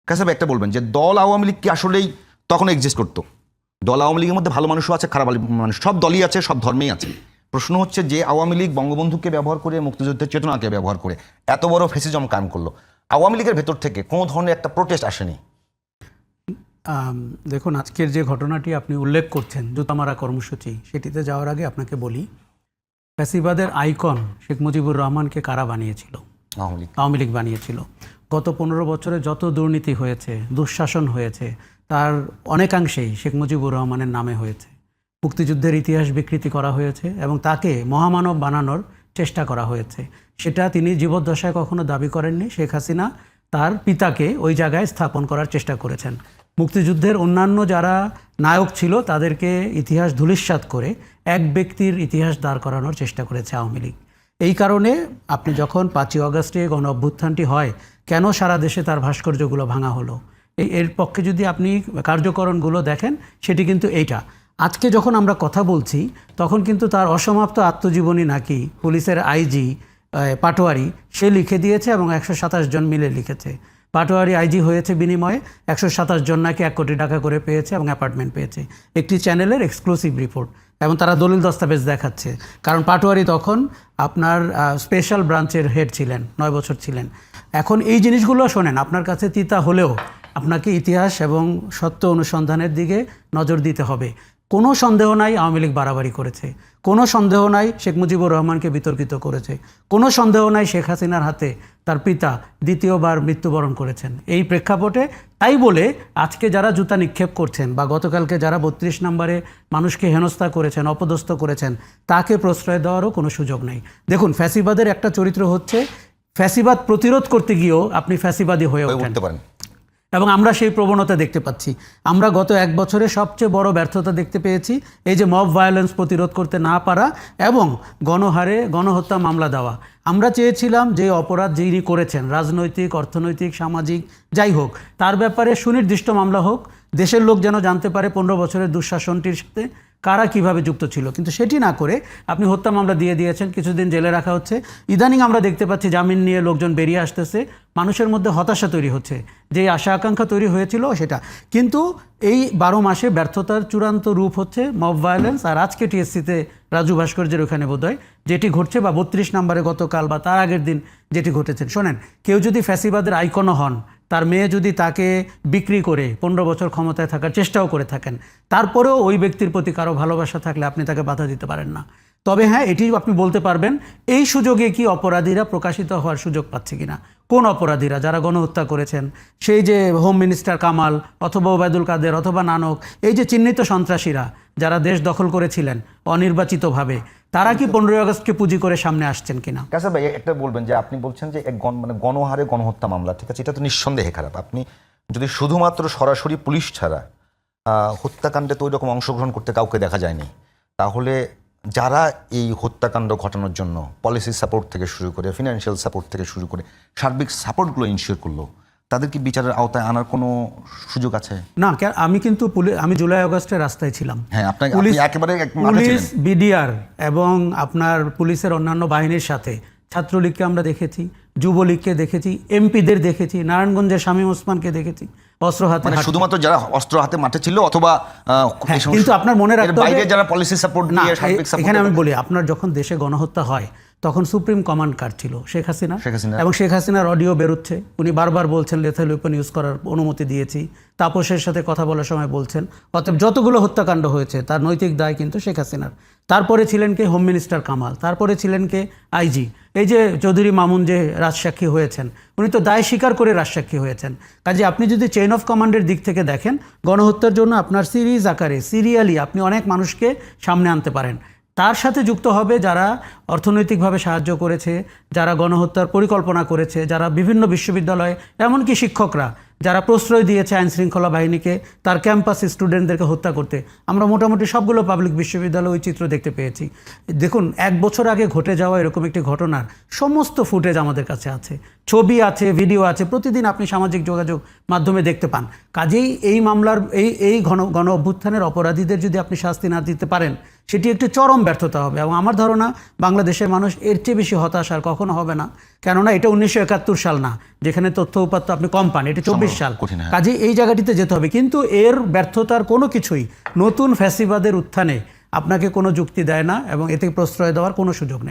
কাছে একটা বলবেন যে দল আওয়ামী লীগ কি আসলেই তখন এক্সিস্ট করতো? দল আওয়ামী লীগের মধ্যে ভালো মানুষও আছে, খারাপ মানুষ, সব দলই আছে, সব ধর্মেই আছে। প্রশ্ন হচ্ছে যে আওয়ামী লীগ বঙ্গবন্ধুকে ব্যবহার করে, মুক্তিযুদ্ধের চেতনাকে ব্যবহার করে এত বড় ফ্যাসিজম কায়েম করলো, আওয়ামী লীগের ভেতর থেকে কোনো ধরনের একটা প্রোটেস্ট আসেনি? দেখুন, আজকের যে ঘটনাটি আপনি উল্লেখ করছেন, জুতামারা কর্মসূচি, সেটিতে যাওয়ার আগে আপনাকে বলি, ফ্যাসিবাদের আইকন শেখ মুজিবুর রহমানকে কারা বানিয়েছিল? আওয়ামী লীগ বানিয়েছিল। গত 15 বছরে যত দুর্নীতি হয়েছে, দুঃশাসন হয়েছে, তার অনেকাংশেই শেখ মুজিবুর রহমানের নামে হয়েছে। মুক্তিযুদ্ধের ইতিহাস বিকৃতি করা হয়েছে এবং তাকে মহামানব বানানোর চেষ্টা করা হয়েছে। সেটা তিনি জীবদ্দশায় কখনো দাবি করেননি। শেখ হাসিনা তার পিতাকে ওই জায়গায় স্থাপন করার চেষ্টা করেছেন। মুক্তিযুদ্ধের অন্যান্য যারা নায়ক ছিল তাদেরকে ইতিহাস ধূলিসাৎ করে এক ব্যক্তির ইতিহাস দাঁড় করানোর চেষ্টা করেছে আওয়ামী লীগ। এই কারণে আপনি যখন 5ই অগাস্টে গণ অভ্যুত্থানটি হয়, কেন সারা দেশে তার ভাস্কর্যগুলো ভাঙা হলো, এর পক্ষে যদি আপনি কার্যকরণগুলো দেখেন, সেটি কিন্তু এইটা। আজকে যখন আমরা কথা বলছি তখন কিন্তু তার অসমাপ্ত আত্মজীবনী নাকি পুলিশের আইজি পাটোয়ারি সে লিখে দিয়েছে এবং 127 জন মিলে লিখেছে। পাটোয়ারি আইজি হয়েছে বিনিময়ে 127 জন নাকি 1 কোটি টাকা করে পেয়েছে এবং অ্যাপার্টমেন্ট পেয়েছে। একটি চ্যানেলের এক্সক্লুসিভ রিপোর্ট, এবং তারা দলিল দস্তাবেজ দেখাচ্ছে। কারণ পাটোয়ারি তখন আপনার স্পেশাল ব্রাঞ্চের হেড ছিলেন, 9 বছর ছিলেন। এখন এই জিনিসগুলো শোনেন, আপনার কাছে তিতা হলেও আপনাকে ইতিহাস এবং সত্য অনুসন্ধানের দিকে নজর দিতে হবে। কোনো সন্দেহ নাই আওয়ামী লীগ বাড়াবাড়ি করেছে, কোনো সন্দেহ নাই শেখ মুজিবুর রহমানকে বিতর্কিত করেছে, কোনো সন্দেহ নাই শেখ হাসিনার হাতে তার পিতা দ্বিতীয়বার মৃত্যুবরণ করেছেন। এই প্রেক্ষাপটে তাই বলে আজকে যারা জুতা নিক্ষেপ করছেন বা গতকালকে যারা 32 নম্বরে মানুষকে হেনস্থা করেছেন, অপদস্থ করেছেন, তাকে প্রশ্রয় দেওয়ারও কোনো সুযোগ নেই। দেখুন, ফ্যাসিবাদের একটা চরিত্র হচ্ছে ফ্যাসিবাদ প্রতিরোধ করতে গিয়েও আপনি ফ্যাসিবাদী হয়ে উঠতে পারেন, এবং আমরা সেই প্রবণতা দেখতে পাচ্ছি। আমরা গত 1 বছরে সবচেয়ে বড় ব্যর্থতা দেখতে পেয়েছি এই যে মব ভায়োলেন্স প্রতিরোধ করতে না পারা এবং গণহারে গণহত্যা মামলা দেওয়া। আমরা চেয়েছিলাম যে অপরাধ যিনি করেছেন, রাজনৈতিক, অর্থনৈতিক, সামাজিক, যাই হোক, তার ব্যাপারে সুনির্দিষ্ট মামলা হোক, দেশের লোক যেন জানতে পারে 15 বছরের দুঃশাসনটির সাথে কারা কিভাবে যুক্ত ছিল। কিন্তু সেটি না করে আপনি হত্যা মামলা দিয়ে দিয়েছেন, কিছুদিন জেলে রাখা হচ্ছে। ইদানিং আমরা দেখতে পাচ্ছি জামিন নিয়ে লোকজন বেরিয়ে আসতেছে, মানুষের মধ্যে হতাশা তৈরি হচ্ছে, যে আশা আকাঙ্ক্ষা তৈরি হয়েছিল সেটা। কিন্তু এই 12 মাসে ব্যর্থতার চূড়ান্ত রূপ হচ্ছে মব ভায়োলেন্স। আর আজকে টিএসসিতে রাজু ভাস্কর্যের ওখানে বোধহয় যেটি ঘটছে, বা 32 নম্বরে গতকাল বা তার আগের দিন যেটি ঘটেছে। শোনেন, কেউ যদি ফ্যাসিবাদের আইকনও হন, তার মেয়ে যদি তাকে বিক্রি করে 15 বছর ক্ষমতায় থাকার চেষ্টাও করে থাকেন, তারপরেও ওই ব্যক্তির প্রতি কারো ভালোবাসা থাকলে আপনি তাকে বাধা দিতে পারেন না। তবে হ্যাঁ, এটি আপনি বলতে পারবেন এই সুযোগে কি অপরাধীরা প্রকাশিত হওয়ার সুযোগ পাচ্ছে কিনা। কোন অপরাধীরা? যারা গণহত্যা করেছেন, সেই যে হোম মিনিস্টার কামাল অথবা ওবায়দুল কাদের অথবা নানক, এই যে চিহ্নিত সন্ত্রাসীরা যারা দেশ দখল করেছিলেন অনির্বাচিতভাবে, তারা কি 15 আগস্টকে পুঁজি করে সামনে আসছেন কিনা? কাছে ভাই একটা বলবেন যে আপনি বলছেন যে মানে গণহারে গণহত্যা মামলা, ঠিক আছে, এটা তো নিঃসন্দেহে খারাপ। আপনি যদি শুধুমাত্র সরাসরি পুলিশ ছাড়া হত্যাকাণ্ডে তো ওই রকম অংশগ্রহণ করতে কাউকে দেখা যায়নি, তাহলে যারা এই হত্যাকাণ্ড ঘটানোর জন্য পলিসি সাপোর্ট থেকে শুরু করে, ফিনান্সিয়াল সাপোর্ট থেকে শুরু করে সার্বিক সাপোর্টগুলো ইনশিওর করলো, তাদের কি বিচারের আওতায় আনার কোনো সুযোগ আছে? না, আমি কিন্তু আমি জুলাই আগস্টের রাস্তায় ছিলাম। হ্যাঁ, পুলিশ, বিডিআর এবং আপনার পুলিশের অন্যান্য বাহিনীর সাথে ছাত্রলীগকে আমরা দেখেছি, যুবলীগকে দেখেছি, এমপিদের দেখেছি, নারায়ণগঞ্জের শামীম ওসমানকে দেখেছি অস্ত্র হাতে। শুধুমাত্র যারা অস্ত্র হাতে মাঠে ছিল অথবা কিন্তু আপনার মনে রাখতে হবে যারা পলিসি সাপোর্ট দিয়ে সার্বিক সাপোর্ট। এখানে আমি বলি, আপনার যখন দেশে গণহত্যা হয় তখন সুপ্রিম কমান্ড কার ছিল? শেখ হাসিনা। এবং শেখ হাসিনার অডিও বেরোচ্ছে, উনি বারবার বলছেন লেথাল ওয়েপন ইউজ করার অনুমতি দিয়েছি, তাপসের সাথে কথা বলার সময় বলছেন। অতএব যতগুলো হত্যাকাণ্ড হয়েছে তার নৈতিক দায় কিন্তু শেখ হাসিনার। তারপরে ছিলেন কে? Home minister Kamal. তারপরে ছিলেন কে? আইজি। এই যে চৌধুরী মামুন যে রাজসাক্ষী হয়েছেন, উনি তো দায় স্বীকার করে রাজসাক্ষী হয়েছেন। কাজে আপনি যদি চেইন অফ কমান্ডের দিক থেকে দেখেন, গণহত্যার জন্য আপনার সিরিজ আকারে, সিরিয়ালি আপনি অনেক মানুষকে সামনে আনতে পারেন। তার সাথে যুক্ত হবে যারা অর্থনৈতিকভাবে সাহায্য করেছে, যারা গণহত্যার পরিকল্পনা করেছে, যারা বিভিন্ন বিশ্ববিদ্যালয়ে, এমনকি শিক্ষকরা যারা প্রশ্রয় দিয়েছে আইন শৃঙ্খলা বাহিনীকে তার ক্যাম্পাসে স্টুডেন্টদেরকে হত্যা করতে। আমরা মোটামুটি সবগুলো পাবলিক বিশ্ববিদ্যালয়ে ওই চিত্র দেখতে পেয়েছি। দেখুন, 1 বছর আগে ঘটে যাওয়া এরকম একটি ঘটনার সমস্ত ফুটেজ আমাদের কাছে আছে, ছবি আছে, ভিডিও আছে, প্রতিদিন আপনি সামাজিক যোগাযোগ মাধ্যমে দেখতে পান। কাজেই এই মামলার এই গণ অভ্যুত্থানের অপরাধীদের যদি আপনি শাস্তি না দিতে পারেন, সেটি একটি চরম ব্যর্থতা হবে। এবং আমার ধারণা বাংলাদেশের মানুষ এর চেয়ে বেশি হতাশ আর কখনো হবে না, কেননা এটা 1971 সাল না, যেখানে তথ্য উপাত্ত আপনি কম পান, এটা 24 সাল। কাজে এই জায়গাটিতে যেতে হবে। কিন্তু এর ব্যর্থতার কোনো কিছুই নতুন ফ্যাসিবাদের উত্থানে আপনাকে কোনো যুক্তি দেয় না এবং এতে প্রশ্রয় দেওয়ার কোনো সুযোগ নেই।